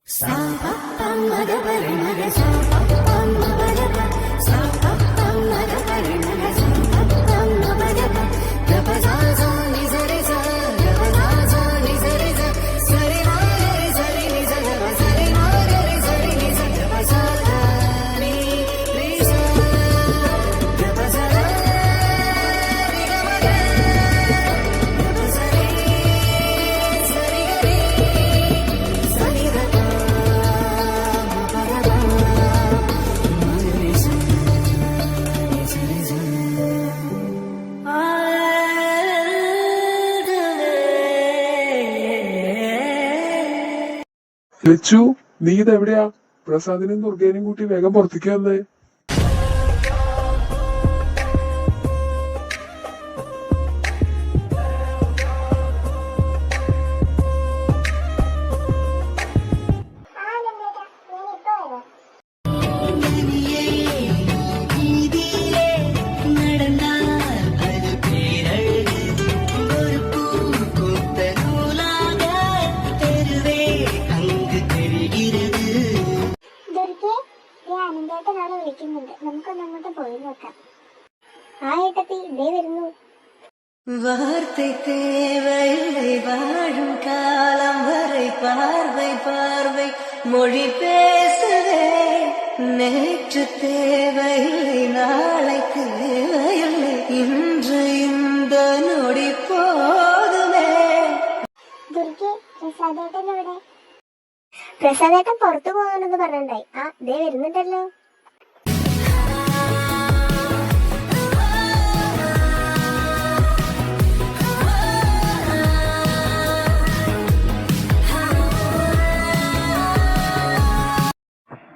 Sa pa pa ma ga pa re ma ga sa pa pa ma ba ga pa sa pa pa ma ga pa re ma ga sa pa pa ma ba ga pa ga pa sa sa ni sa re sa ga pa sa sa ni sa re sa sa re ma re sa re ni sa ga pa sa re ma re sa re ni sa ga pa sa ga ni re sa ga pa sa ga ni ga ma ga ga pa sa re sa re ga re sa ni ga pa Lachu, നീ ഇതെവിടെയാ? പ്രസാദിനും ദുർഗേനും കൂട്ടി വേഗം പുറത്തേക്ക് വന്നേ. വിളിക്കുന്നുണ്ട്, നമുക്കൊന്ന് അങ്ങോട്ട് പോയി നോക്കാം. ആ ഏട്ടത്തി ഇതേ വരുന്നു. வார்த்தை தேவையில்லை வாழும் காலம் வரை பார்வை பார்வை மொழி பேசுதே நேற்று தேவையில்லை நாளை தேவையில்லை இன்று இந்த நொடி போதுமே. ദുർഗെ, പ്രസാദേട്ടൻ എവിടെ? പ്രസാദേട്ടൻ പുറത്തു പോകാനെന്ന് പറഞ്ഞിട്ടുണ്ടായി. ആ ദേ വരുന്നുണ്ടല്ലോ.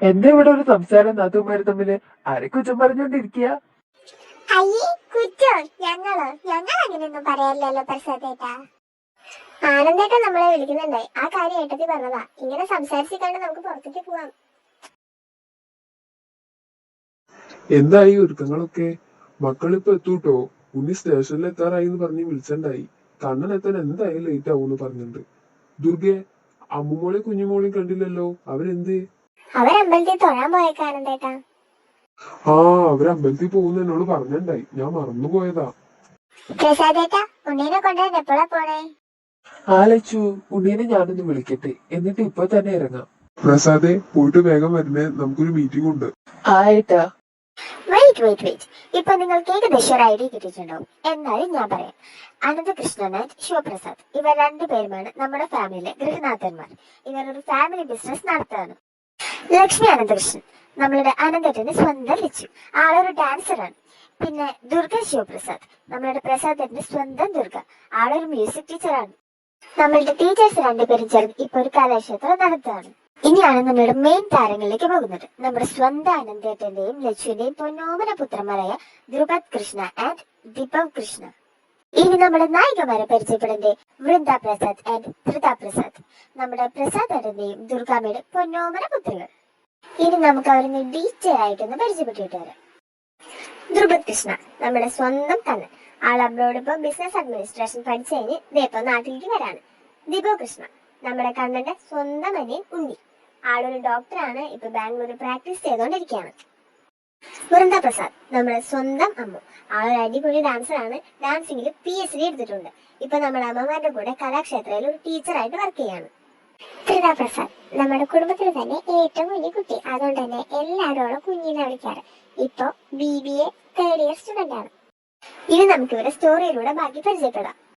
എന്റെ ഇവിടെ ഒരു സംസാരം നാത്തുമാര് തമ്മില് അരക്കുറ്റം പറഞ്ഞോണ്ടിരിക്കുക. അയ്യേ കുറ്റോ? ഞങ്ങൾ അങ്ങനെയൊന്നും പറയാറില്ലല്ലോ പ്രസാദേട്ടാ. ആനന്ദേട്ടൻ നമ്മളെ വിളിക്കുന്നുണ്ടായി. ആ കാര്യം ഏട്ടത്തി പറഞ്ഞതാ. ഇങ്ങനെ സംസാരിച്ചിട്ടാണ്ട് നമുക്ക് പുറത്തേക്ക് പോവാം. എന്തായി ഒരുക്കങ്ങളൊക്കെ? മക്കളിപ്പോ എത്തൂട്ടോ. ഉണ്ണി സ്റ്റേഷനിൽ എത്താറായി എന്ന് പറഞ്ഞ് വിളിച്ചിണ്ടായി. കണ്ണനെത്താൻ എന്തായാലും ലേറ്റ് ആവൂന്ന് പറഞ്ഞിട്ടുണ്ട്. ദുർഗെ, അമ്മുമോളെയും കുഞ്ഞുമോളെയും കണ്ടില്ലല്ലോ. അവരെന്തേ? അവരമ്പലത്തിൽ തൊഴാൻ പോയേക്കാ ആനന്ദേട്ടാ. ആ, അവരമ്പലത്തിൽ പോകുന്ന എന്നോട് പറഞ്ഞിണ്ടായി. ഞാൻ മറന്നുപോയതാ. പ്രസാദേട്ടാ, ഉണ്ണീനെ കൊണ്ടുവരാൻ എപ്പോഴാ പോണേ? ആലച്ചു, ഉണ്ണീനെ ഞാനൊന്ന് വിളിക്കട്ടെ, എന്നിട്ട് ഇപ്പൊ തന്നെ ഇറങ്ങാം. പ്രസാദെ, പോയിട്ട് വേഗം വരുന്നേ, നമുക്കൊരു മീറ്റിംഗ് ഉണ്ട്. ആയിട്ടാ. വെയിറ്റ്. ഇപ്പൊ നിങ്ങൾക്ക് ഏകദേശം ഒരു ഐഡിയ കിട്ടിയിട്ടുണ്ടാവും. എന്നാലും ഞാൻ പറയാം. അനന്തകൃഷ്ണൻ ആൻഡ് ശിവപ്രസാദ്, ഇവർ രണ്ടുപേരുമാണ് നമ്മുടെ ഫാമിലിയിലെ ഗൃഹനാഥന്മാർ. ഇവർ ഒരു ഫാമിലി ബിസിനസ് നടത്തുകയാണ്. ലക്ഷ്മി അനന്തകൃഷ്ണൻ, നമ്മളുടെ അനന്തേട്ടന്റെ സ്വന്തം ലച്ചു, ആളൊരു ഡാൻസറാണ്. പിന്നെ ദുർഗ ശിവപ്രസാദ്, നമ്മളുടെ പ്രസാദേട്ടന്റെ സ്വന്തം ദുർഗ, ആളൊരു മ്യൂസിക് ടീച്ചറാണ്. നമ്മളുടെ ടീച്ചേഴ്സ് രണ്ടുപേരും ചേർന്ന് ഇപ്പൊ ഒരു കലാക്ഷേത്രം നടത്തുകയാണ്. ഇനിയാണ് നമ്മളുടെ മെയിൻ താരങ്ങളിലേക്ക് പോകുന്നത്. നമ്മുടെ സ്വന്തം അനന്തേട്ടന്റെയും ലച്ചുവിന്റെയും പൊന്നോമന പുത്രന്മാരായ ധ്രുപദ് കൃഷ്ണ ആൻഡ് ദീപക് കൃഷ്ണ. ഇനി നമ്മുടെ നായികമാരെ പരിചയപ്പെടേണ്ടേ വൃന്ദ പ്രസാദ് ആൻഡ് ധൃത പ്രസാദ്, നമ്മുടെ പ്രസാദേട്ടന്റെയും ദുർഗാമ്മയുടെ പൊന്നോമന പുത്രികൾ. ഇനി നമുക്ക് അവരൊന്ന് ഡീറ്റെയിൽ ആയിട്ടൊന്ന് പരിചയപ്പെട്ടിട്ട് വരാം. ധ്രുപദ് കൃഷ്ണ, നമ്മുടെ സ്വന്തം കണ്ണൻ, ആൾ അബ്രോഡ് ഇപ്പൊ ബിസിനസ് അഡ്മിനിസ്ട്രേഷൻ പഠിച്ചു കഴിഞ്ഞ് ഇതേപ്പോ നാട്ടിലേക്ക് വരാണ്. ദീപക് കൃഷ്ണ, നമ്മുടെ കണ്ണന്റെ സ്വന്തം അനിയൻ ഉണ്ണി, ആളൊരു ഡോക്ടറാണ്. ഇപ്പൊ ബാംഗ്ലൂർ പ്രാക്ടീസ് ചെയ്തോണ്ടിരിക്കുകയാണ്. വൃന്ദ പ്രസാദ്, നമ്മുടെ സ്വന്തം അമ്മു, ആളൊരു അടിപൊളി ഡാൻസറാണ്. ഡാൻസിംഗിൽ PhD എടുത്തിട്ടുണ്ട്. ഇപ്പൊ നമ്മുടെ അമ്മമാരുടെ കൂടെ കലാക്ഷേത്രയിൽ ഒരു ടീച്ചറായിട്ട് വർക്ക് ചെയ്യാണ്. ധൃത പ്രസാദ്, നമ്മുടെ കുടുംബത്തിൽ തന്നെ ഏറ്റവും കുഞ്ഞു കുട്ടി, അതുകൊണ്ട് തന്നെ എല്ലാവരോടും കുഞ്ഞിനെ വിളിക്കാറ്. ഇപ്പൊ BBA 3rd year സ്റ്റുഡന്റ് ആണ്. ഇനി നമുക്ക് ഇവരുടെ സ്റ്റോറിയിലൂടെ ബാക്കി പരിചയപ്പെടാം.